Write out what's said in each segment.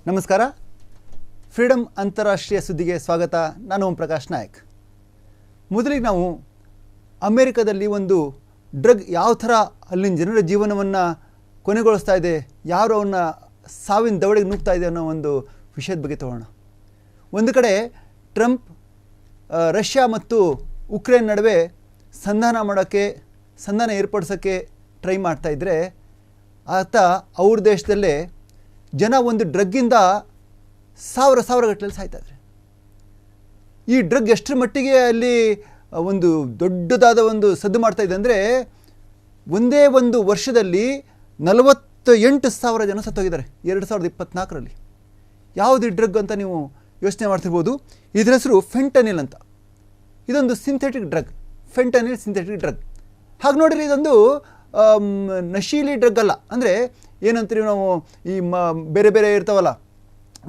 ನಮಸ್ಕಾರ. ಫ್ರೀಡಮ್ ಅಂತಾರಾಷ್ಟ್ರೀಯ ಸುದ್ದಿಗೆ ಸ್ವಾಗತ. ನಾನು ಓಂ ಪ್ರಕಾಶ್ ನಾಯಕ್. ಮೊದಲಿಗೆ ನಾವು ಅಮೇರಿಕಾದಲ್ಲಿ ಒಂದು ಡ್ರಗ್ ಯಾವ ಥರ ಅಲ್ಲಿನ ಜನರ ಜೀವನವನ್ನು ಕೊನೆಗೊಳಿಸ್ತಾ ಇದೆ, ಯಾರು ಅವನ್ನ ಸಾವಿನ ದವಡೆಗೆ ನುಗ್ತಾ ಇದೆ ಅನ್ನೋ ಒಂದು ವಿಷಯದ ಬಗ್ಗೆ ತಗೊಳ್ಳೋಣ. ಒಂದು ಕಡೆ ಟ್ರಂಪ್ ರಷ್ಯಾ ಮತ್ತು ಉಕ್ರೇನ್ ನಡುವೆ ಸಂಧಾನ ಏರ್ಪಡಿಸೋಕ್ಕೆ ಟ್ರೈ ಮಾಡ್ತಾಯಿದ್ರೆ, ಆತ ಅವ್ರ ದೇಶದಲ್ಲೇ ಜನ ಒಂದು ಡ್ರಗ್ಗಿಂದ ಸಾವಿರ ಗಟ್ಟಲೆ ಸಾಯ್ತಾಯಿದ್ದಾರೆ. ಈ ಡ್ರಗ್ ಎಷ್ಟರ ಮಟ್ಟಿಗೆ ಅಲ್ಲಿ ಒಂದು ದೊಡ್ಡದಾದ ಒಂದು ಸದ್ದು ಮಾಡ್ತಾಯಿದೆ ಅಂದರೆ, ಒಂದೇ ಒಂದು ವರ್ಷದಲ್ಲಿ 48,000 ಜನ ಸತ್ತೋಗಿದ್ದಾರೆ 2024ರಲ್ಲಿ. ಯಾವುದು ಈ ಡ್ರಗ್ ಅಂತ ನೀವು ಯೋಚನೆ ಮಾಡ್ತಿರ್ಬೋದು. ಇದರ ಹೆಸರು ಫೆಂಟನಿಲ್ ಅಂತ. ಇದೊಂದು synthetic drug. Fentanyl synthetic drug. ಹಾಗೆ ನೋಡಿರಿ, ಇದೊಂದು ನಶೀಲಿ ಡ್ರಗ್ ಅಲ್ಲ. ಅಂದರೆ ಏನಂತೀವಿ ನಾವು, ಈ ಬೇರೆ ಬೇರೆ ಇರ್ತಾವಲ್ಲ,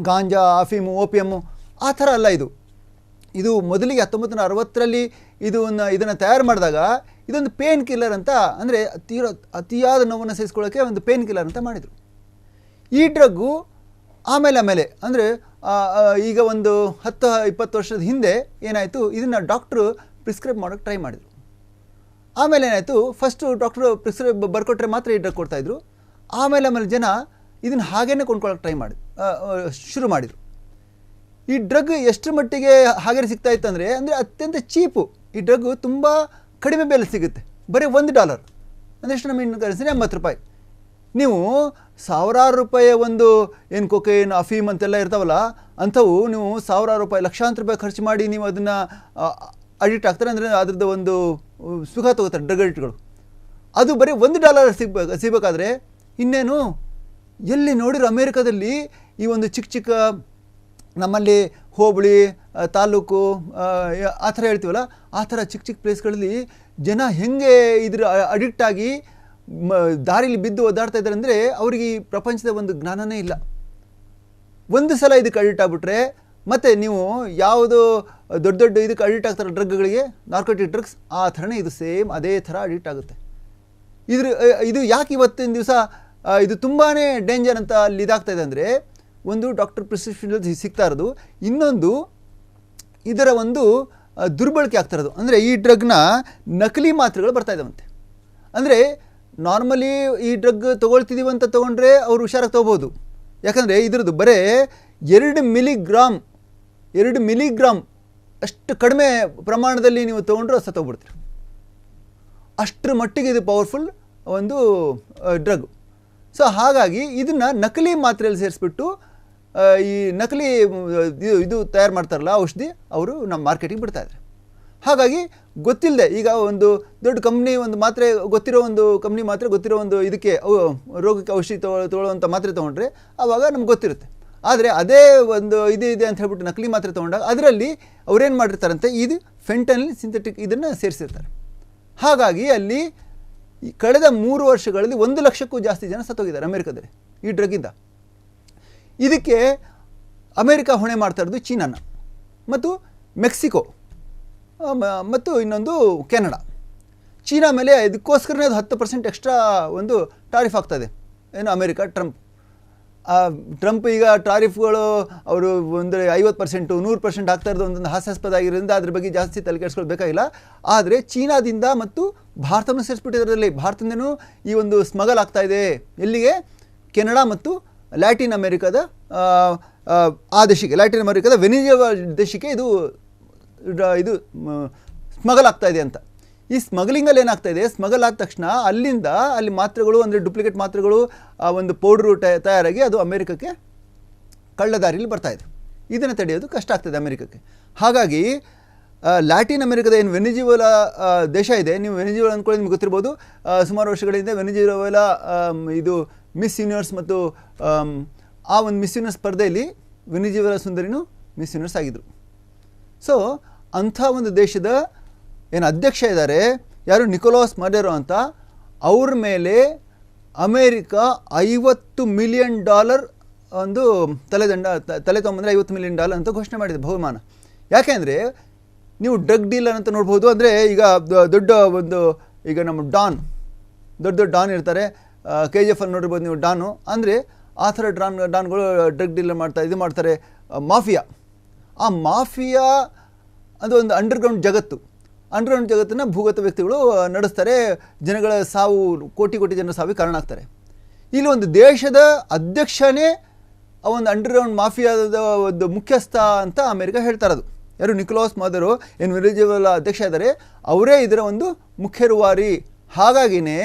ಗಾಂಜಾ, ಅಫೀಮು, ಓಪಿಯಮ್ಮು, ಆ ಥರ ಅಲ್ಲ ಇದು. ಇದು ಮೊದಲಿಗೆ 1960ರಲ್ಲಿ ಇದನ್ನು ತಯಾರು ಮಾಡಿದಾಗ ಇದೊಂದು ಪೇನ್ ಕಿಲ್ಲರ್ ಅಂತ, ಅಂದರೆ ಅತಿಯಾದ ನೋವನ್ನು ಸಹಿಸ್ಕೊಳ್ಳೋಕ್ಕೆ ಒಂದು ಪೇನ್ ಕಿಲ್ಲರ್ ಅಂತ ಮಾಡಿದರು. ಈ ಡ್ರಗ್ಗು ಆಮೇಲೆ ಅಂದರೆ ಈಗ ಒಂದು 10-20 ವರ್ಷದ ಹಿಂದೆ ಏನಾಯಿತು, ಇದನ್ನು ಡಾಕ್ಟ್ರು ಪ್ರಿಸ್ಕ್ರೈಬ್ ಮಾಡೋಕ್ಕೆ ಟ್ರೈ ಮಾಡಿದರು. ಆಮೇಲೆ ಏನಾಯಿತು, ಫಸ್ಟು ಡಾಕ್ಟ್ರು ಪ್ರಿಸ್ಕ್ರೈಬ್ ಬರ್ಕೊಟ್ರೆ ಮಾತ್ರ ಈ ಡ್ರಗ್ ಕೊಡ್ತಾಯಿದ್ರು. ಆಮೇಲೆ ಜನ ಇದನ್ನು ಹಾಗೇ ಕೊಂಡ್ಕೊಳ್ಳೋಕೆ ಶುರು ಮಾಡಿದರು. ಈ ಡ್ರಗ್ ಎಷ್ಟು ಮಟ್ಟಿಗೆ ಹಾಗೆ ಸಿಗ್ತಾಯಿತ್ತು ಅಂದರೆ ಅತ್ಯಂತ ಚೀಪು. ಈ ಡ್ರಗ್ಗು ತುಂಬ ಕಡಿಮೆ ಬೆಲೆ ಸಿಗುತ್ತೆ. ಬರೀ $1 ಅಂದರೆ ಎಷ್ಟು, ನಮ್ಮ ಇಂಡಿಯನ್ ಕರೆನ್ಸಿ $80. ನೀವು ಸಾವಿರಾರು ರೂಪಾಯಿ ಒಂದು ಏನು ಕೊಕೇನ್, ಅಫೀಮ್ ಅಂತೆಲ್ಲ ಇರ್ತಾವಲ್ಲ, ಅಂಥವು ನೀವು ಸಾವಿರಾರು ರೂಪಾಯಿ, ಲಕ್ಷಾಂತರ ರೂಪಾಯಿ ಖರ್ಚು ಮಾಡಿ ನೀವು ಅದನ್ನು ಅಡಿಕ್ಟ್ ಆಗ್ತಾರೆ. ಅಂದರೆ ಅದ್ರದ್ದು ಒಂದು ಸುಖ ತಗೋತಾರೆ ಡ್ರಗ್ ಅಡಿಕ್ಟ್ಗಳು. ಅದು ಬರೀ $1 ಸಿಗಬೇಕಾದ್ರೆ ಇನ್ನೇನು, ಎಲ್ಲಿ ನೋಡಿರೋ ಅಮೇರಿಕಾದಲ್ಲಿ ಈ ಒಂದು ಚಿಕ್ಕ ನಮ್ಮಲ್ಲಿ ಹೋಬಳಿ, ತಾಲೂಕು, ಆ ಥರ ಹೇಳ್ತೀವಲ್ಲ, ಆ ಥರ ಚಿಕ್ಕ ಪ್ಲೇಸ್ಗಳಲ್ಲಿ ಜನ ಹೆಂಗೆ ಇದ್ರ ಅಡಿಕ್ಟ್ ಆಗಿ ದಾರಿಲಿ ಬಿದ್ದು ಒದ್ದಾಡ್ತಾ ಇದ್ದಾರೆ ಅಂದರೆ, ಅವ್ರಿಗೆ ಈ ಪ್ರಪಂಚದ ಒಂದು ಜ್ಞಾನನೇ ಇಲ್ಲ. ಒಂದು ಸಲ ಇದಕ್ಕೆ ಅಡಿಕ್ಟ್ ಆಗಿಬಿಟ್ರೆ ಮತ್ತು ನೀವು ಯಾವುದು ದೊಡ್ಡ ಇದಕ್ಕೆ ಅಡಿಕ್ಟ್ ಆಗ್ತಾರೆ ಡ್ರಗ್ಗಳಿಗೆ, ನಾರ್ಕೋಟಿಕ್ ಡ್ರಗ್ಸ್, ಆ ಥರನೇ ಇದು ಸೇಮ್ ಅದೇ ಥರ ಅಡಿಕ್ಟ್ ಆಗುತ್ತೆ. ಇದು ಯಾಕೆ ಇವತ್ತಿನ ದಿವಸ ಇದು ತುಂಬಾ ಡೇಂಜರ್ ಅಂತ ಅಲ್ಲಿ ಇದಾಗ್ತಾಯಿದೆ ಅಂದರೆ, ಒಂದು ಡಾಕ್ಟರ್ ಪ್ರಿಸ್ಕ್ರಿಪ್ಷನ್ ಸಿಗ್ತಾ ಇರೋದು, ಇನ್ನೊಂದು ಇದರ ಒಂದು ದುರ್ಬಳಕೆ ಆಗ್ತಾ ಇರೋದು. ಅಂದರೆ ಈ ಡ್ರಗ್ನ ನಕಲಿ ಮಾತ್ರೆಗಳು ಬರ್ತಾ ಇದ್ದಾವಂತೆ. ಅಂದರೆ ನಾರ್ಮಲಿ ಈ ಡ್ರಗ್ ತೊಗೊಳ್ತಿದ್ದೀವಿ ಅಂತ ತೊಗೊಂಡ್ರೆ ಅವರು ಹುಷಾರಾಗಿ ತೊಗೋಬೋದು. ಯಾಕಂದರೆ ಇದರದ್ದು ಬರೀ 2 ಮಿಲಿಗ್ರಾಮ್ ಅಷ್ಟು ಕಡಿಮೆ ಪ್ರಮಾಣದಲ್ಲಿ ನೀವು ತೊಗೊಂಡ್ರೆ ಸತ್ತೋಗ್ಬಿಡ್ತೀರಿ. ಅಷ್ಟರ ಮಟ್ಟಿಗೆ ಇದು ಪವರ್ಫುಲ್ ಒಂದು ಡ್ರಗ್. ಸೊ ಹಾಗಾಗಿ ಇದನ್ನು ನಕಲಿ ಮಾತ್ರೆಯಲ್ಲಿ ಸೇರಿಸ್ಬಿಟ್ಟು ಈ ನಕಲಿ ಇದು ತಯಾರು ಮಾಡ್ತಾರಲ್ಲ ಔಷಧಿ, ಅವರು ನಮ್ಮ ಮಾರ್ಕೆಟಿಗೆ ಬಿಡ್ತಾಯಿದ್ದಾರೆ. ಹಾಗಾಗಿ ಗೊತ್ತಿಲ್ಲದೆ ಈಗ ಒಂದು ದೊಡ್ಡ ಕಂಪ್ನಿ ಒಂದು ಮಾತ್ರೆ, ಗೊತ್ತಿರೋ ಒಂದು ಕಂಪ್ನಿ ಮಾತ್ರೆ, ಗೊತ್ತಿರೋ ಒಂದು ಇದಕ್ಕೆ ರೋಗಕ್ಕೆ ಔಷಧಿ ತೊಗೊಳ್ಳುವಂಥ ಮಾತ್ರೆ ತೊಗೊಂಡ್ರೆ ಆವಾಗ ನಮ್ಗೆ ಗೊತ್ತಿರುತ್ತೆ. ಆದರೆ ಅದೇ ಒಂದು ಇದೆ ಅಂತ ಹೇಳ್ಬಿಟ್ಟು ನಕಲಿ ಮಾತ್ರೆ ತೊಗೊಂಡಾಗ ಅದರಲ್ಲಿ ಅವ್ರೇನು ಮಾಡಿರ್ತಾರಂತೆ, ಇದು ಫೆಂಟನಿಲ್ ಸಿಂಥೆಟಿಕ್ ಇದನ್ನು ಸೇರಿಸಿರ್ತಾರೆ. ಹಾಗಾಗಿ ಅಲ್ಲಿ ಕಳೆದ 3 ವರ್ಷಗಳಲ್ಲಿ 1 ಲಕ್ಷಕ್ಕೂ ಜಾಸ್ತಿ ಜನ ಸತ್ತೋಗಿದ್ದಾರೆ ಅಮೇರಿಕಾದಲ್ಲಿ ಈ ಡ್ರಗ್ಗಿಂದ. ಇದಕ್ಕೆ ಅಮೇರಿಕಾ ಹೊಣೆ ಮಾಡ್ತಾ ಇರೋದು ಚೀನಾನ ಮತ್ತು ಮೆಕ್ಸಿಕೋ ಮತ್ತು ಇನ್ನೊಂದು ಕೆನಡಾ. ಚೀನಾ ಮೇಲೆ ಇದಕ್ಕೋಸ್ಕರನೇ ಅದು 10% ಎಕ್ಸ್ಟ್ರಾ ಒಂದು ಟಾರಿಫ್ ಆಗ್ತಾಯಿದೆ. ಏನು ಅಮೇರಿಕಾ, ಟ್ರಂಪ್ ಈಗ ಟಾರಿಫ್ಗಳು ಅವರು ಒಂದು 50%, 100% ಆಗ್ತಾ ಇರೋದು ಒಂದೊಂದು ಹಾಸ್ಯಾಸ್ಪದ ಆಗಿರೋದ್ರಿಂದ ಅದ್ರ ಬಗ್ಗೆ ಜಾಸ್ತಿ ತಲೆ ಕೆಡಿಸ್ಕೊಳ್ಬೇಕಾಗಿಲ್ಲ. ಆದರೆ ಚೀನಾದಿಂದ ಮತ್ತು ಭಾರತವನ್ನು ಸೇರಿಸ್ಬಿಟ್ಟಿರೋದ್ರಲ್ಲಿ ಭಾರತದಿಂದನೂ ಈ ಒಂದು ಸ್ಮಗಲ್ ಆಗ್ತಾಯಿದೆ. ಎಲ್ಲಿಗೆ? ಕೆನಡಾ ಮತ್ತು ಲ್ಯಾಟಿನ್ ಅಮೇರಿಕಾದ ದೇಶಕ್ಕೆ, ಲ್ಯಾಟಿನ್ ಅಮೇರಿಕಾದ ವೆನಿಜುವೆಲಾ ದೇಶಕ್ಕೆ ಇದು ಸ್ಮಗಲ್ ಆಗ್ತಾಯಿದೆ ಅಂತ. ಈ ಸ್ಮಗ್ಲಿಂಗಲ್ಲಿ ಏನಾಗ್ತಾಯಿದೆ, ಸ್ಮಗಲ್ ಆದ ತಕ್ಷಣ ಅಲ್ಲಿ ಮಾತ್ರೆಗಳು, ಅಂದರೆ ಡುಪ್ಲಿಕೇಟ್ ಮಾತ್ರೆಗಳು, ಒಂದು ಪೌಡ್ರು ತಯಾರಾಗಿ ಅದು ಅಮೇರಿಕಕ್ಕೆ ಕಳ್ಳದಾರಿಯಲ್ಲಿ ಬರ್ತಾಯಿದೆ. ಇದನ್ನು ತಡೆಯೋದು ಕಷ್ಟ ಆಗ್ತದೆ ಅಮೇರಿಕಕ್ಕೆ. ಹಾಗಾಗಿ ಲ್ಯಾಟಿನ್ ಅಮೇರಿಕಾದ ಏನು ವೆನಿಜುವೆಲಾ ದೇಶ ಇದೆ, ನೀವು ವೆನಿಜುವೆಲಾ ಅಂದ್ಕೊಳ್ಳಿ, ನಿಮ್ಗೆ ಗೊತ್ತಿರ್ಬೋದು. ಸುಮಾರು ವರ್ಷಗಳಿಂದ ವೆನಿಜುವೆಲಾ ಇದು ಮಿಸ್ ಯೂನಿವರ್ಸ್ ಮತ್ತು ಆ ಒಂದು ಮಿಸ್ ಯೂನಿವರ್ಸ್ ಸ್ಪರ್ಧೆಯಲ್ಲಿ ವೆನಿಜುವೆಲಾ ಸುಂದರಿನೂ ಮಿಸ್ ಯೂನಿವರ್ಸ್ ಆಗಿದ್ದರು. ಸೊ ಅಂಥ ಒಂದು ದೇಶದ ಏನು ಅಧ್ಯಕ್ಷ ಇದ್ದಾರೆ, ಯಾರು, ನಿಕೋಲಾಸ್ ಮಡುರೋ ಅಂತ, ಅವ್ರ ಮೇಲೆ ಅಮೇರಿಕಾ $50 ಮಿಲಿಯನ್ ಒಂದು ತಲೆ ತೊಗೊಂಬಂದರೆ $50 ಮಿಲಿಯನ್ ಅಂತ ಘೋಷಣೆ ಮಾಡಿದೆ ಬಹುಮಾನ. ಯಾಕೆಂದರೆ ನೀವು ಡ್ರಗ್ ಡೀಲರ್ ಅಂತ ನೋಡ್ಬೋದು. ಅಂದರೆ ಈಗ ದೊಡ್ಡ ಒಂದು, ಈಗ ನಮ್ಮ ದೊಡ್ಡ ಡಾನ್ ಇರ್ತಾರೆ, KGF ಅಲ್ಲಿ ನೋಡಿರ್ಬೋದು ನೀವು ಡಾನು. ಅಂದರೆ ಆ ಥರ ಡಾನ್ಗಳು ಡ್ರಗ್ ಡೀಲರ್ ಮಾಡ್ತಾರೆ. ಮಾಫಿಯಾ, ಆ ಮಾಫಿಯಾ ಅದು ಒಂದು ಅಂಡರ್ಗ್ರೌಂಡ್ ಜಗತ್ತನ್ನು ಭೂಗತ ವ್ಯಕ್ತಿಗಳು ನಡೆಸ್ತಾರೆ. ಜನಗಳ ಸಾವು, ಕೋಟಿ ಜನರ ಸಾವಿಗೆ ಕಾರಣ ಆಗ್ತಾರೆ. ಇಲ್ಲಿ ಒಂದು ದೇಶದ ಅಧ್ಯಕ್ಷನೇ ಆ ಒಂದು ಅಂಡರ್ಗ್ರೌಂಡ್ ಮಾಫಿಯಾದ ಒಂದು ಮುಖ್ಯಸ್ಥ ಅಂತ ಅಮೆರಿಕ ಹೇಳ್ತಾ ಇರೋದು. ಯಾರು? ನಿಕೋಲಸ್ ಮದರೋ ಏನು ವೆನಿಜುವೆಲಾ ಅಧ್ಯಕ್ಷ ಇದ್ದಾರೆ, ಅವರೇ ಇದರ ಒಂದು ಮುಖ್ಯ ರೂವಾರಿ. ಹಾಗಾಗಿನೇ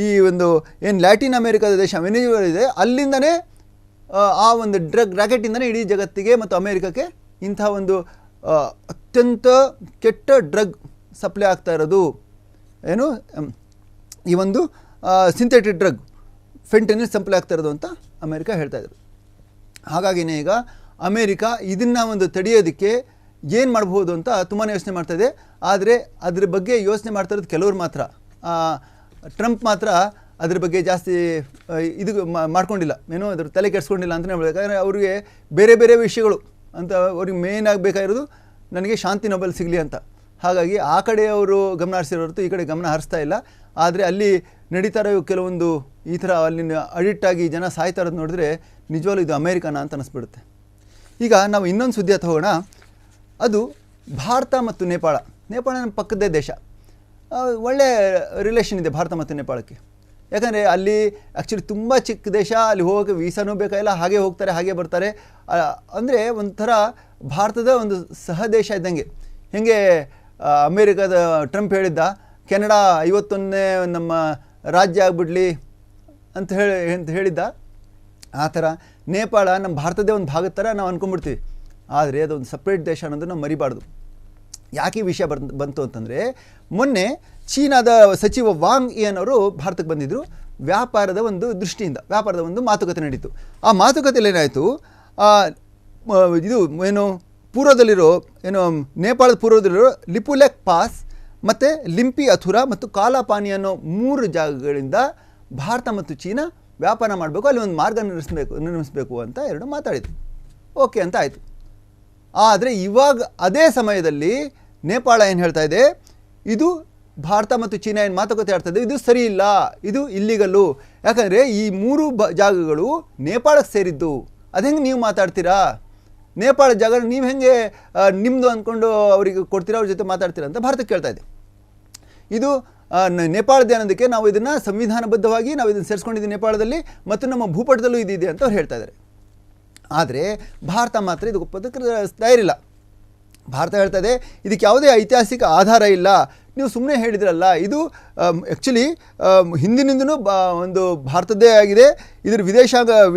ಈ ಒಂದು ಏನು ಲ್ಯಾಟಿನ್ ಅಮೆರಿಕದ ದೇಶ ವೆನಿಜುವೆಲಾ ಇದೆ, ಅಲ್ಲಿಂದನೇ ಆ ಒಂದು ಡ್ರಗ್ ರ್ಯಾಕೆಟಿಂದನೇ ಇಡೀ ಜಗತ್ತಿಗೆ ಮತ್ತು ಅಮೆರಿಕಕ್ಕೆ ಇಂಥ ಒಂದು ಅತ್ಯಂತ ಕೆಟ್ಟ ಡ್ರಗ್ ಸಪ್ಲೈ ಆಗ್ತಾ ಇರೋದು. ಏನು ಈ ಒಂದು ಸಿಂಥೆಟಿಕ್ ಡ್ರಗ್ ಫೆಂಟನಿಲ್ ಸಪ್ಲೈ ಆಗ್ತಾ ಇರೋದು ಅಂತ ಅಮೆರಿಕ ಹೇಳ್ತಾ ಇದ್ರು. ಹಾಗಾಗಿನೇ ಈಗ ಅಮೆರಿಕ ಇದನ್ನು ಒಂದು ತಡೆಯೋದಕ್ಕೆ ಏನು ಮಾಡ್ಬೋದು ಅಂತ ತುಂಬಾ ಯೋಚನೆ ಮಾಡ್ತಾಯಿದೆ. ಆದರೆ ಅದ್ರ ಬಗ್ಗೆ ಯೋಚನೆ ಮಾಡ್ತಾ ಇರೋದು ಕೆಲವರು ಮಾತ್ರ. ಟ್ರಂಪ್ ಮಾತ್ರ ಅದ್ರ ಬಗ್ಗೆ ಜಾಸ್ತಿ ಇದು ಮಾಡ್ಕೊಂಡಿಲ್ಲ, ಏನೋ ಅದ್ರ ತಲೆ ಕೆಡಿಸ್ಕೊಂಡಿಲ್ಲ ಅಂತಲೇ ಹೇಳ್ಬೋದು. ಯಾಕಂದರೆ ಅವ್ರಿಗೆ ಬೇರೆ ವಿಷಯಗಳು ಅಂತ ಅವ್ರಿಗೆ ಮೇನ್ ಆಗಬೇಕಾಗಿರೋದು ನನಗೆ ಶಾಂತಿ ನೊಬೆಲ್ ಸಿಗಲಿ ಅಂತ. ಹಾಗಾಗಿ ಆ ಕಡೆ ಅವರು ಗಮನ ಹರಿಸಿರೋ ಹೊರತು ಈ ಕಡೆ ಗಮನ ಹರಿಸ್ತಾ ಇಲ್ಲ. ಆದರೆ ಅಲ್ಲಿ ನಡೀತಾ ಇರೋ ಕೆಲವೊಂದು ಈ ಥರ ಅಲ್ಲಿನ ಅಡಿಕ್ಟಾಗಿ ಜನ ಸಾಯ್ತಾ ಇರೋದು ನೋಡಿದ್ರೆ ನಿಜವಾಗ್ಲೂ ಇದು ಅಮೇರಿಕಾನ ಅಂತ ಅನಿಸ್ಬಿಡುತ್ತೆ. ಈಗ ನಾವು ಇನ್ನೊಂದು ಸುದ್ದಿ ಹತ್ತ ಹೋಗೋಣ. ಅದು ಭಾರತ ಮತ್ತು ನೇಪಾಳ ನಮ್ಮ ಪಕ್ಕದ ದೇಶ. ಒಳ್ಳೆ ರಿಲೇಷನ್ ಇದೆ ಭಾರತ ಮತ್ತು ನೇಪಾಳಕ್ಕೆ. ಯಾಕಂದರೆ ಅಲ್ಲಿ ಆ್ಯಕ್ಚುಲಿ ತುಂಬ ಚಿಕ್ಕ ದೇಶ, ಅಲ್ಲಿ ಹೋಗೋಕ್ಕೆ ವೀಸಾನೂ ಬೇಕಾಗಿಲ್ಲ, ಹಾಗೆ ಹೋಗ್ತಾರೆ ಹಾಗೆ ಬರ್ತಾರೆ. ಅಂದರೆ ಒಂಥರ ಭಾರತದ ಒಂದು ಸಹ ದೇಶ ಇದ್ದಂಗೆ. ಹೇಗೆ ಅಮೇರಿಕಾದ ಟ್ರಂಪ್ ಹೇಳಿದ್ದ ಕೆನಡಾ 51ನೇ ನಮ್ಮ ರಾಜ್ಯ ಆಗಿಬಿಡ್ಲಿ ಅಂತ ಹೇಳಿದ್ದ, ಆ ಥರ ನೇಪಾಳ ನಮ್ಮ ಭಾರತದೇ ಒಂದು ಭಾಗದ ಥರ ನಾವು ಅಂದ್ಕೊಂಡ್ಬಿಡ್ತೀವಿ. ಆದರೆ ಅದೊಂದು ಸಪ್ರೇಟ್ ದೇಶ ಅನ್ನೋದು ನಾವು ಮರಿಬಾರ್ದು. ಯಾಕೆ ಈ ವಿಷಯ ಬಂತು ಅಂತಂದರೆ, ಮೊನ್ನೆ ಚೀನಾದ ಸಚಿವ ವಾಂಗ್ ಇಯನ್ ಅವರು ಭಾರತಕ್ಕೆ ಬಂದಿದ್ದರು. ವ್ಯಾಪಾರದ ಒಂದು ದೃಷ್ಟಿಯಿಂದ ವ್ಯಾಪಾರದ ಒಂದು ಮಾತುಕತೆ ನಡೀತು. ಆ ಮಾತುಕತೆಯಲ್ಲಿ ಏನಾಯಿತು, ಇದು ಏನು ಪೂರ್ವದಲ್ಲಿರೋ ನೇಪಾಳದ ಪೂರ್ವದಲ್ಲಿರೋ ಲಿಪುಲೆಕ್ ಪಾಸ್ ಮತ್ತು ಲಿಂಪಿ ಅಥುರಾ ಮತ್ತು ಕಾಲಾಪಾನಿ ಅನ್ನೋ 3 ಜಾಗಗಳಿಂದ ಭಾರತ ಮತ್ತು ಚೀನಾ ವ್ಯಾಪಾರ ಮಾಡಬೇಕು, ಅಲ್ಲಿ ಒಂದು ಮಾರ್ಗ ನಿರ್ಮಿಸಬೇಕು ಅಂತ ಎರಡು ಮಾತಾಡಿದ್ರು. ಓಕೆ ಅಂತ ಆಯಿತು. ಆದರೆ ಇವಾಗ ಅದೇ ಸಮಯದಲ್ಲಿ ನೇಪಾಳ ಏನು ಹೇಳ್ತಾ ಇದೆ, ಇದು ಭಾರತ ಮತ್ತು ಚೀನಾ ಏನು ಮಾತುಕತೆ ಆಡ್ತಾ ಇದು ಸರಿ ಇಲ್ಲ, ಇದು ಇಲ್ಲಿಗಲ್ಲು. ಯಾಕಂದರೆ ಈ 3 ಜಾಗಗಳು ನೇಪಾಳಕ್ಕೆ ಸೇರಿದ್ದು. ಅದು ಹೆಂಗೆ ನೀವು ಮಾತಾಡ್ತೀರಾ? ನೇಪಾಳ ಜಾಗ ನೀವು ಹೆಂಗೆ ನಿಮ್ಮದು ಅಂದ್ಕೊಂಡು ಅವರಿಗೆ ಕೊಡ್ತೀರಾ, ಅವ್ರ ಜೊತೆ ಮಾತಾಡ್ತೀರಾ ಅಂತ ಭಾರತಕ್ಕೆ ಕೇಳ್ತಾ ಇದೆ. ಇದು ನೇಪಾಳದ ಅನ್ನೋದಕ್ಕೆ ನಾವು ಇದನ್ನು ಸಂವಿಧಾನಬದ್ಧವಾಗಿ ನಾವು ಇದನ್ನು ಸೇರಿಸ್ಕೊಂಡಿದ್ದೀವಿ ನೇಪಾಳದಲ್ಲಿ, ಮತ್ತು ನಮ್ಮ ಭೂಪಟದಲ್ಲೂ ಇದಿದೆ ಅಂತ ಅವ್ರು ಹೇಳ್ತಾ ಇದ್ದಾರೆ. ಆದರೆ ಭಾರತ ಮಾತ್ರ ಇದು ಒಪ್ಪೋದಕ್ಕೆ ತಯಾರಿಲ್ಲ. ಭಾರತ ಹೇಳ್ತಾ ಇದೆ ಇದಕ್ಕೆ ಯಾವುದೇ ಐತಿಹಾಸಿಕ ಆಧಾರ ಇಲ್ಲ, ನೀವು ಸುಮ್ಮನೆ ಹೇಳಿದ್ರಲ್ಲ. ಇದು ಆ್ಯಕ್ಚುಲಿ ಹಿಂದಿನಿಂದನೂ ಒಂದು ಭಾರತದ್ದೇ ಆಗಿದೆ. ಇದರ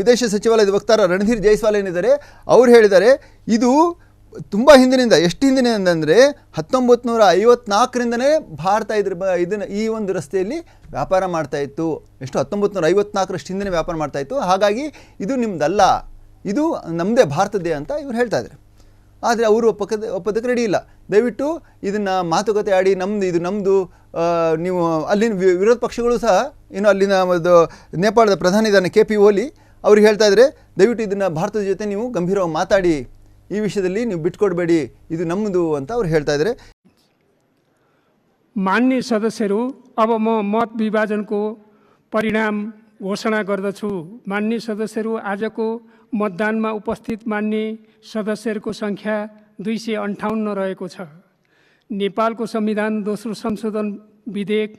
ವಿದೇಶ ಸಚಿವಾಲಯದ ವಕ್ತಾರ ರಣಧೀರ್ ಜೈಸ್ವಾಲ್ ಏನಿದ್ದಾರೆ, ಅವ್ರು ಹೇಳಿದ್ದಾರೆ ಇದು ತುಂಬ ಹಿಂದಿನಿಂದ, ಎಷ್ಟು ಹಿಂದಿನಿಂದ ಅಂದರೆ 1954ರಿಂದನೇ ಭಾರತ ಇದನ್ನು ಈ ಒಂದು ರಸ್ತೆಯಲ್ಲಿ ವ್ಯಾಪಾರ ಮಾಡ್ತಾಯಿತ್ತು. ಎಷ್ಟು 1954ರಷ್ಟು ಹಿಂದಿನ ವ್ಯಾಪಾರ ಮಾಡ್ತಾಯಿತ್ತು. ಹಾಗಾಗಿ ಇದು ನಿಮ್ಮದಲ್ಲ, ಇದು ನಮ್ಮದೇ ಭಾರತದ್ದೇ ಅಂತ ಇವ್ರು ಹೇಳ್ತಾ ಇದ್ದಾರೆ. ಆದರೆ ಅವರು ಒಪ್ಪೋದಕ್ಕೆ ರೆಡಿ ಇಲ್ಲ. ದಯವಿಟ್ಟು ಇದನ್ನು ಮಾತುಕತೆ ಆಡಿ ಇದು ನಮ್ಮದು, ನೀವು ಅಲ್ಲಿನ ವಿರೋಧ ಪಕ್ಷಗಳು ಸಹ ಅಲ್ಲಿನ ಒಂದು ನೇಪಾಳದ ಪ್ರಧಾನಿ ಇದ್ದಾನೆ KP ಓಲಿ, ಅವ್ರಿಗೆ ಹೇಳ್ತಾ ಇದ್ದಾರೆ ದಯವಿಟ್ಟು ಇದನ್ನು ಭಾರತದ ಜೊತೆ ನೀವು ಗಂಭೀರವಾಗಿ ಮಾತಾಡಿ, ಈ ವಿಷಯದಲ್ಲಿ ನೀವು ಬಿಟ್ಕೊಡ್ಬೇಡಿ, ಇದು ನಮ್ಮದು ಅಂತ ಅವ್ರು ಹೇಳ್ತಾ ಇದ್ದಾರೆ. मान्य सदस्यहरू, अब म मत विभाजनको परिणाम घोषणा गर्दछु। मान्य सदस्यहरू, आजको मतदानमा उपस्थित मान्य सदस्यहरूको सङ्ख्या 258 रहेको छ। नेपालको संविधान दोस्रो संशोधन विधेयक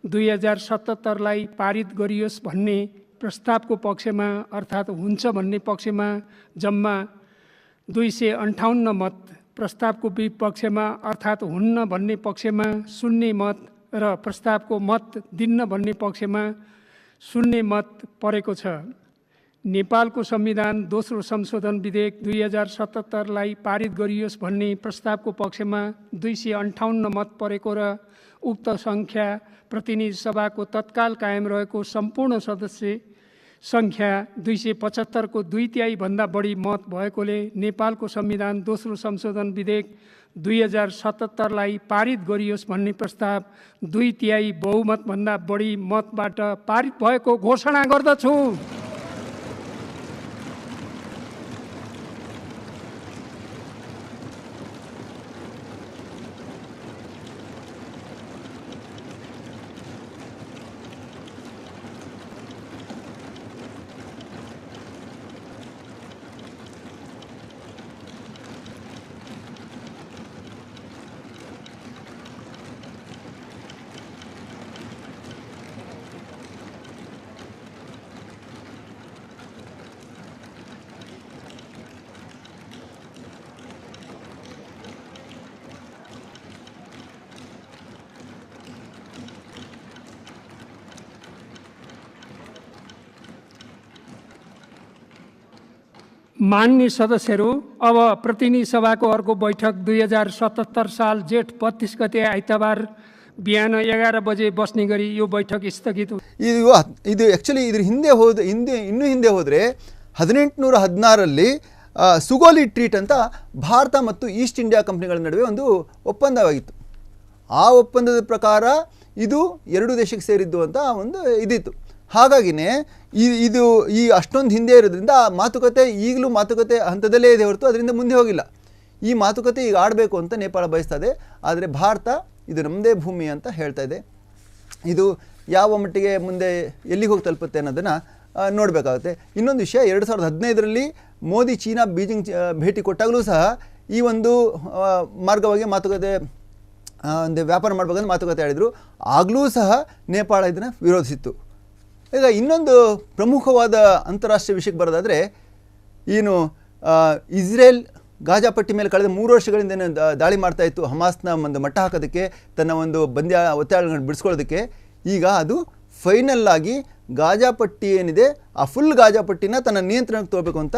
2077लाई पारित गरियोस् भन्ने प्रस्तावको पक्षमा अर्थात् हुन्छ भन्ने पक्षमा जम्मा 258 मत, प्रस्तावको विपक्षमा अर्थात् हुन्न भन्ने पक्षमा 0 मत र प्रस्तावको मत दिन्न भन्ने पक्षमा 0 मत परेको छ। नेपालको संविधान दोस्रो संशोधन विधेयक 2077लाई पारित गरियोस् भन्ने प्रस्तावको पक्षमा 258 मत परेको र उक्त सङ्ख्या प्रतिनिधि सभाको तत्काल कायम रहेको सम्पूर्ण सदस्य सङ्ख्या 275 को 2/3 भन्दा बढी मत भएकोले नेपालको संविधान दोस्रो संशोधन विधेयक 2077लाई पारित गरियोस् भन्ने प्रस्ताव 2/3 बहुमत भन्दा बढी मतबाट पारित भएको घोषणा गर्दछु। मान्य सदस्यहरू, अब प्रतिनिधि सभाको अर्को बैठक 2077 साल जेठ 32 गते आइतबार बिहान 11 बजे बस्ने गरी यो बैठक स्थगित ಇದು ಆ್ಯಕ್ಚುಲಿ ಇದ್ರ ಇನ್ನೂ ಹಿಂದೆ ಹೋದರೆ 1816ರಲ್ಲಿ ಸುಗೋಲಿ ಟ್ರೀಟ್ ಅಂತ ಭಾರತ ಮತ್ತು ಈಸ್ಟ್ ಇಂಡಿಯಾ ಕಂಪ್ನಿಗಳ ನಡುವೆ ಒಂದು ಒಪ್ಪಂದವಾಗಿತ್ತು. ಆ ಒಪ್ಪಂದದ ಪ್ರಕಾರ ಇದು ಎರಡು ದೇಶಕ್ಕೆ ಸೇರಿದ್ದು ಅಂತ ಒಂದು ಇದಿತ್ತು. ಹಾಗಾಗಿನೇ ಇದು ಅಷ್ಟೊಂದು ಹಿಂದೆ ಇರೋದ್ರಿಂದ ಮಾತುಕತೆ ಈಗಲೂ ಮಾತುಕತೆ ಹಂತದಲ್ಲೇ ಇದೆ ಹೊರತು ಅದರಿಂದ ಮುಂದೆ ಹೋಗಿಲ್ಲ. ಈ ಮಾತುಕತೆ ಈಗ ಆಡಬೇಕು ಅಂತ ನೇಪಾಳ ಬಯಸ್ತದೆ. ಆದರೆ ಭಾರತ ಇದು ನಮ್ಮದೇ ಭೂಮಿ ಅಂತ ಹೇಳ್ತಾ ಇದೆ. ಇದು ಯಾವ ಮಟ್ಟಿಗೆ ಮುಂದೆ ಎಲ್ಲಿಗೆ ಹೋಗಿ ತಲುಪುತ್ತೆ ಅನ್ನೋದನ್ನು ನೋಡಬೇಕಾಗುತ್ತೆ. ಇನ್ನೊಂದು ವಿಷಯ, 2015ರಲ್ಲಿ ಮೋದಿ ಚೀನಾ ಬೀಜಿಂಗ್ ಭೇಟಿ ಕೊಟ್ಟಾಗಲೂ ಸಹ ಈ ಒಂದು ಮಾರ್ಗವಾಗಿ ಮಾತುಕತೆ ಒಂದು ವ್ಯಾಪಾರ ಮಾಡಬೇಕಂತ ಮಾತುಕತೆ ಆಡಿದರು. ಆಗಲೂ ಸಹ ನೇಪಾಳ ಇದನ್ನು ವಿರೋಧಿಸಿತ್ತು. ಈಗ ಇನ್ನೊಂದು ಪ್ರಮುಖವಾದ ಅಂತಾರಾಷ್ಟ್ರೀಯ ವಿಷಯಕ್ಕೆ ಬರೋದಾದರೆ, ಏನು ಇಸ್ರೇಲ್ ಗಾಜಾ ಪಟ್ಟಿ ಮೇಲೆ ಕಳೆದ 3 ವರ್ಷಗಳಿಂದ ದಾಳಿ ಮಾಡ್ತಾ ಇತ್ತು ಹಮಾಸ್ನ ಒಂದು ಮಟ್ಟ ಹಾಕೋದಕ್ಕೆ, ತನ್ನ ಒಂದು ಒತ್ತಡಗಳನ್ನು ಬಿಡಿಸ್ಕೊಳ್ಳೋದಕ್ಕೆ. ಈಗ ಅದು ಫೈನಲ್ ಆಗಿ ಗಾಜಾ ಪಟ್ಟಿ ಏನಿದೆ ಆ ಫುಲ್ ಗಾಜಾ ಪಟ್ಟಿನ ತನ್ನ ನಿಯಂತ್ರಣಕ್ಕೆ ತಗೋಬೇಕು ಅಂತ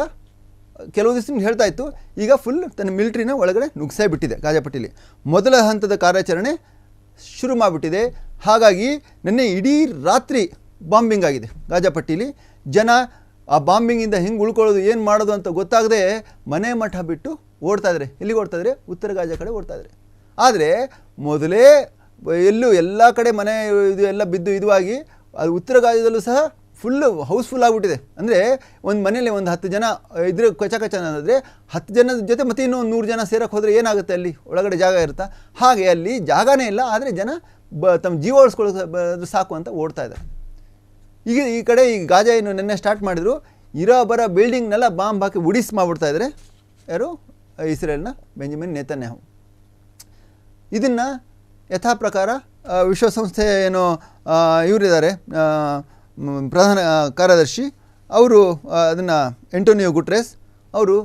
ಕೆಲವು ದಿವಸ ಹೇಳ್ತಾ ಇತ್ತು. ಈಗ ಫುಲ್ ತನ್ನ ಮಿಲಿಟ್ರಿನ ಒಳಗಡೆ ನುಗ್ಸೇ ಬಿಟ್ಟಿದೆ. ಗಾಜಾ ಪಟ್ಟಿಲಿ ಮೊದಲ ಹಂತದ ಕಾರ್ಯಾಚರಣೆ ಶುರು ಮಾಡಿಬಿಟ್ಟಿದೆ. ಹಾಗಾಗಿ ನಿನ್ನೆ ಇಡೀ ರಾತ್ರಿ ಬಾಂಬಿಂಗ್ ಆಗಿದೆ ಗಾಜಾ ಪಟ್ಟೀಲಿ. ಜನ ಆ ಬಾಂಬಿಂಗಿಂದ ಹೆಂಗೆ ಉಳ್ಕೊಳ್ಳೋದು, ಏನು ಮಾಡೋದು ಅಂತ ಗೊತ್ತಾಗದೆ ಮನೆ ಮಠ ಬಿಟ್ಟು ಓಡ್ತಾಯಿದ್ರೆ. ಎಲ್ಲಿಗೆ ಓಡ್ತಾಯಿದ್ರೆ? ಉತ್ತರ ಗಾಜಾ ಕಡೆ ಓಡ್ತಾಯಿದ್ರೆ. ಆದರೆ ಮೊದಲೇ ಎಲ್ಲ ಕಡೆ ಮನೆ ಇದು ಎಲ್ಲ ಬಿದ್ದು ಇದುವಾಗಿ ಅದು ಉತ್ತರ ಗಾಜಾದಲ್ಲೂ ಸಹ ಫುಲ್ಲು ಹೌಸ್ಫುಲ್ ಆಗಿಬಿಟ್ಟಿದೆ. ಅಂದರೆ ಒಂದು ಮನೇಲಿ ಒಂದು 10 ಜನ ಇದ್ರೆ ಕಚ ಅಂದರೆ 10 ಜನದ ಜೊತೆ ಮತ್ತೆ ಇನ್ನೂ 100 ಜನ ಸೇರಕ್ಕೆ ಹೋದರೆ ಏನಾಗುತ್ತೆ? ಅಲ್ಲಿ ಒಳಗಡೆ ಜಾಗ ಇರುತ್ತಾ? ಹಾಗೆ ಅಲ್ಲಿ ಜಾಗನೇ ಇಲ್ಲ. ಆದರೆ ಜನ ತಮ್ಮ ಜೀವ ಉಳಿಸ್ಕೊಳ್ಳೋದು ಸಾಕು ಅಂತ ಓಡ್ತಾ ಇದ್ದಾರೆ. ಈಗ ಈ ಕಡೆ ಈ ಗಾಜಾ ಏನು ನೆನ್ನೆ ಸ್ಟಾರ್ಟ್ ಮಾಡಿದ್ರು, ಇರೋ ಬರೋ ಬಿಲ್ಡಿಂಗ್ನೆಲ್ಲ ಬಾಂಬ್ ಹಾಕಿ ಉಡಿಸ್ ಮಾಡಿಬಿಡ್ತಾ ಇದ್ದಾರೆ ಯಾರು? ಇಸ್ರೇಲ್ನ ಬೆಂಜಮಿನ್ ನೇತನ್ಯಾಹು. ಇದನ್ನು ಯಥಾ ಪ್ರಕಾರ ವಿಶ್ವಸಂಸ್ಥೆ ಏನೋ ಇವರಿದ್ದಾರೆ ಪ್ರಧಾನ ಕಾರ್ಯದರ್ಶಿ, ಅವರು ಅದನ್ನು ಆಂಟೋನಿಯೋ ಗುಟ್ರೆಸ್ ಅವರು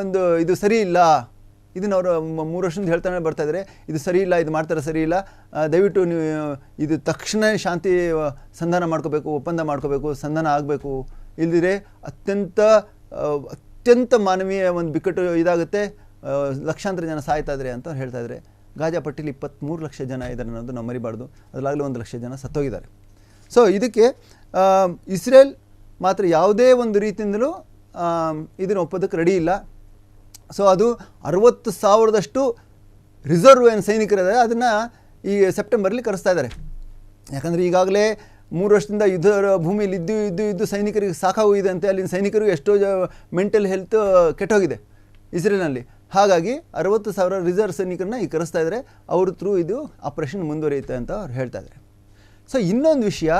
ಒಂದು ಇದು ಸರಿ ಇಲ್ಲ, ಇದನ್ನು ಅವರು 3 ವರ್ಷದಿಂದ ಹೇಳ್ತಾನೆ ಬರ್ತಾಯಿದ್ದಾರೆ, ಇದು ಸರಿ ಇಲ್ಲ, ಇದು ಮಾಡ್ತಾರೆ ಸರಿ ಇಲ್ಲ, ದಯವಿಟ್ಟು ನೀವು ಇದು ತಕ್ಷಣ ಶಾಂತಿ ಸಂಧಾನ ಮಾಡ್ಕೋಬೇಕು, ಒಪ್ಪಂದ ಮಾಡ್ಕೋಬೇಕು, ಸಂಧಾನ ಆಗಬೇಕು, ಇಲ್ದಿರೆ ಅತ್ಯಂತ ಮಾನವೀಯ ಒಂದು ಬಿಕ್ಕಟ್ಟು ಇದಾಗುತ್ತೆ, ಲಕ್ಷಾಂತರ ಜನ ಸಾಯ್ತಾ ಇದ್ದಾರೆ ಅಂತ ಹೇಳ್ತಾಯಿದ್ದಾರೆ. ಗಾಜಾ ಪಟ್ಟಿಲಿ 23 ಲಕ್ಷ ಜನ ಇದ್ದಾರೆ ಅನ್ನೋದು ನಾವು ಮರಿಬಾರ್ದು. ಅದರಾಗಲೂ 1 ಲಕ್ಷ ಜನ ಸತ್ತೋಗಿದ್ದಾರೆ. ಸೊ ಇದಕ್ಕೆ ಇಸ್ರೇಲ್ ಮಾತ್ರ ಯಾವುದೇ ಒಂದು ರೀತಿಯಿಂದಲೂ ಇದನ್ನು ಒಪ್ಪೋದಕ್ಕೆ ರೆಡಿ ಇಲ್ಲ. ಸೊ ಅದು 60,000ದಷ್ಟು ರಿಸರ್ವ್ ಏನು ಸೈನಿಕರಿದ್ದಾರೆ ಅದನ್ನು ಈ ಸೆಪ್ಟೆಂಬರ್ಲಿ ಕರೆಸ್ತಾ ಇದ್ದಾರೆ. ಯಾಕಂದರೆ ಈಗಾಗಲೇ 3 ವರ್ಷದಿಂದ ಯುದ್ಧ ಭೂಮಿಯಲ್ಲಿ ಇದ್ದು ಸೈನಿಕರಿಗೆ ಸಾಕಾಗೋಗಿದೆ ಅಂತೆ. ಅಲ್ಲಿನ ಸೈನಿಕರಿಗೆ ಎಷ್ಟೋ ಮೆಂಟಲ್ ಹೆಲ್ತ್ ಕೆಟ್ಟೋಗಿದೆ ಇಸ್ರೇಲ್ನಲ್ಲಿ. ಹಾಗಾಗಿ 60,000 ರಿಸರ್ವ್ ಸೈನಿಕರನ್ನ ಈಗ ಕರೆಸ್ತಾ ಇದ್ದಾರೆ. ಅವ್ರ ಥ್ರೂ ಇದು ಆಪರೇಷನ್ ಮುಂದುವರಿಯುತ್ತೆ ಅಂತ ಅವ್ರು ಹೇಳ್ತಾ ಇದ್ದಾರೆ. ಸೊ ಇನ್ನೊಂದು ವಿಷಯ,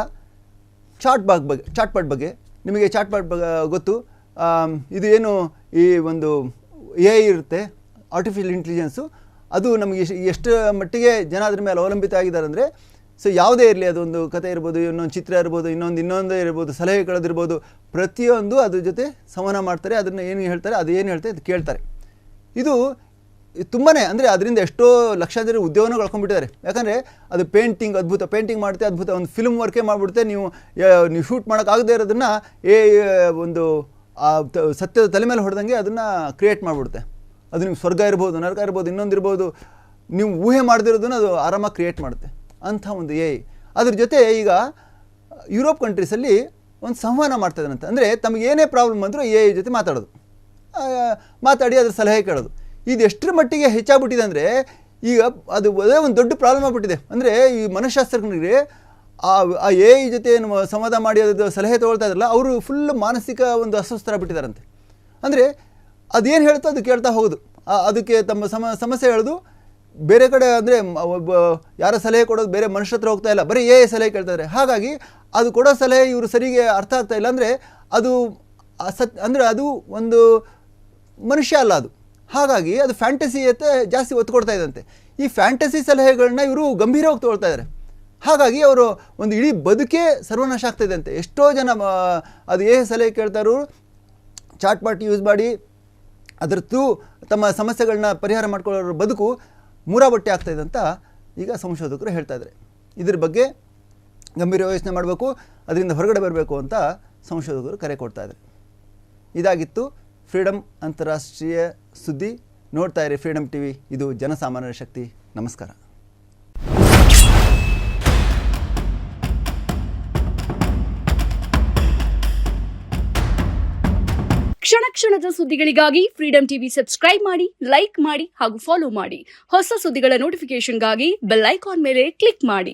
ಚಾಟ್ಪಾಟ್ ಬಗ್ಗೆ. ನಿಮಗೆ ಚಾಟ್ಪಾಟ್ ಗೊತ್ತು. ಇದು ಏನು ಈ ಒಂದು AI ಇರುತ್ತೆ, ಆರ್ಟಿಫಿಷಿಯಲ್ ಇಂಟೆಲಿಜೆನ್ಸು, ಅದು ನಮಗೆ ಎಷ್ಟು ಮಟ್ಟಿಗೆ ಜನ ಅದ್ರ ಮೇಲೆ ಅವಲಂಬಿತ ಆಗಿದ್ದಾರೆ ಅಂದರೆ, ಸೊ ಯಾವುದೇ ಇರಲಿ, ಅದೊಂದು ಕತೆ ಇರ್ಬೋದು, ಇನ್ನೊಂದು ಚಿತ್ರ ಇರ್ಬೋದು, ಇನ್ನೊಂದೇ ಇರ್ಬೋದು, ಸಲಹೆಗಳದಿರ್ಬೋದು, ಪ್ರತಿಯೊಂದು ಅದ್ರ ಜೊತೆ ಸಂವಹನ ಮಾಡ್ತಾರೆ. ಅದನ್ನು ಏನು ಹೇಳ್ತಾರೆ, ಅದು ಏನು ಹೇಳ್ತಾರೆ ಅದು ಕೇಳ್ತಾರೆ. ಇದು ತುಂಬಾ ಅಂದರೆ ಅದರಿಂದ ಎಷ್ಟೋ ಲಕ್ಷಾಂತರ ಉದ್ಯೋಗನೂ ಕಳ್ಕೊಂಡ್ಬಿಟ್ಟಿದ್ದಾರೆ. ಯಾಕಂದರೆ ಅದು ಪೇಂಟಿಂಗ್ ಅದ್ಭುತ, ಪೇಂಟಿಂಗ್ ಮಾಡುತ್ತೆ ಅದ್ಭುತ, ಒಂದು ಫಿಲ್ಮ್ ವರ್ಕೇ ಮಾಡಿಬಿಡುತ್ತೆ. ನೀವು ಶೂಟ್ ಮಾಡೋಕ್ಕಾಗದೇ ಇರೋದನ್ನು ಒಂದು ಸತ್ಯದ ತಲೆ ಮೇಲೆ ಹೊಡೆದಂಗೆ ಅದನ್ನು ಕ್ರಿಯೇಟ್ ಮಾಡಿಬಿಡುತ್ತೆ. ಅದು ನಿಮ್ಗೆ ಸ್ವರ್ಗ ಇರ್ಬೋದು, ನರಕ ಇರ್ಬೋದು, ಇನ್ನೊಂದಿರ್ಬೋದು, ನೀವು ಊಹೆ ಮಾಡದಿರೋದನ್ನು ಅದು ಆರಾಮಾಗಿ ಕ್ರಿಯೇಟ್ ಮಾಡುತ್ತೆ ಅಂಥ ಒಂದು AI. ಅದ್ರ ಜೊತೆ ಈಗ ಯುರೋಪ್ ಕಂಟ್ರೀಸಲ್ಲಿ ಒಂದು ಸಂವಹನ ಮಾಡ್ತಾಯಿದ್ದಾನಂತೆ. ಅಂದರೆ ತಮಗೆ ಏನೇ ಪ್ರಾಬ್ಲಮ್ ಅಂದರೂ AI ಜೊತೆ ಮಾತಾಡಿ ಅದ್ರ ಸಲಹೆ ಕೇಳೋದು. ಇದು ಎಷ್ಟರ ಮಟ್ಟಿಗೆ ಹೆಚ್ಚಾಗ್ಬಿಟ್ಟಿದೆ ಅಂದರೆ ಈಗ ಅದು ಅದೇ ಒಂದು ದೊಡ್ಡ ಪ್ರಾಬ್ಲಮ್ ಆಗಿಬಿಟ್ಟಿದೆ. ಅಂದರೆ ಈ ಮನಃಶಾಸ್ತ್ರಜ್ಞರಿಗೆ ಆ AI ಜೊತೆ ಏನು ಸಂವಾದ ಮಾಡಿ ಅದು ಸಲಹೆ ತೊಗೊಳ್ತಾ ಇದ್ರಲ್ಲ, ಅವರು ಫುಲ್ ಮಾನಸಿಕ ಒಂದು ಅಸ್ವಸ್ಥರಾಗ್ಬಿಟ್ಟಿದ್ದಾರಂತೆ. ಅಂದರೆ ಅದೇನು ಹೇಳ್ತೋ ಅದು ಕೇಳ್ತಾ ಹೋಗೋದು, ಅದಕ್ಕೆ ತಮ್ಮ ಸಮಸ್ಯೆ ಹೇಳೋದು. ಬೇರೆ ಕಡೆ ಅಂದರೆ ಯಾರ ಸಲಹೆ ಕೊಡೋದು ಬೇರೆ ಮನುಷ್ಯ ಹತ್ರ ಹೋಗ್ತಾ ಇಲ್ಲ, ಬರೀ AI ಸಲಹೆ ಕೇಳ್ತಾರೆ. ಹಾಗಾಗಿ ಅದು ಕೊಡೋ ಸಲಹೆ ಇವರು ಸರಿಗೆ ಅರ್ಥ ಆಗ್ತಾ ಇಲ್ಲ. ಅಂದರೆ ಅದು ಅಂದರೆ ಅದು ಒಂದು ಮನುಷ್ಯ ಅಲ್ಲ ಅದು. ಹಾಗಾಗಿ ಅದು ಫ್ಯಾಂಟಸಿಯತ್ತೆ ಜಾಸ್ತಿ ಒತ್ತು ಕೊಡ್ತಾ ಇದ್ದಂತೆ. ಈ ಫ್ಯಾಂಟಸಿ ಸಲಹೆಗಳನ್ನ ಇವರು ಗಂಭೀರವಾಗಿ ತೊಗೊಳ್ತಾ ಇದ್ದಾರೆ. ಹಾಗಾಗಿ ಅವರು ಒಂದು ಇಡೀ ಬದುಕೇ ಸರ್ವನಾಶ ಆಗ್ತಾಯಿದೆ ಅಂತೆ. ಎಷ್ಟೋ ಜನ ಅದು ಸಲಹೆ ಕೇಳ್ತಾರೋ ಚಾಟ್ಪಾಟ್ ಯೂಸ್ ಮಾಡಿ ಅದರ ಥ್ರೂ ತಮ್ಮ ಸಮಸ್ಯೆಗಳನ್ನ ಪರಿಹಾರ ಮಾಡ್ಕೊಳ್ಳೋರ ಬದುಕು ಮೂರಾಬಟ್ಟೆ ಆಗ್ತಾಯಿದೆ ಅಂತ ಈಗ ಸಂಶೋಧಕರು ಹೇಳ್ತಾ ಇದ್ದಾರೆ. ಇದ್ರ ಬಗ್ಗೆ ಗಂಭೀರ ಯೋಚನೆ ಮಾಡಬೇಕು, ಅದರಿಂದ ಹೊರಗಡೆ ಬರಬೇಕು ಅಂತ ಸಂಶೋಧಕರು ಕರೆ ಕೊಡ್ತಾ ಇದ್ದಾರೆ. ಇದಾಗಿತ್ತು ಫ್ರೀಡಮ್ ಅಂತಾರಾಷ್ಟ್ರೀಯ ಸುದ್ದಿ. ನೋಡ್ತಾ ಇರಿ ಫ್ರೀಡಮ್ ಟಿವಿ, ಇದು ಜನಸಾಮಾನ್ಯರ ಶಕ್ತಿ. ನಮಸ್ಕಾರ. ಕ್ಷಣ ಕ್ಷಣದ ಸುದ್ದಿಗಳಿಗಾಗಿ ಫ್ರೀಡಮ್ ಟಿವಿ ಸಬ್ಸ್ಕ್ರೈಬ್ ಮಾಡಿ, ಲೈಕ್ ಮಾಡಿ ಹಾಗೂ ಫಾಲೋ ಮಾಡಿ. ಹೊಸ ಸುದ್ದಿಗಳ ನೋಟಿಫಿಕೇಶನ್ಗಾಗಿ ಬೆಲ್ ಐಕಾನ್ ಮೇಲೆ ಕ್ಲಿಕ್ ಮಾಡಿ.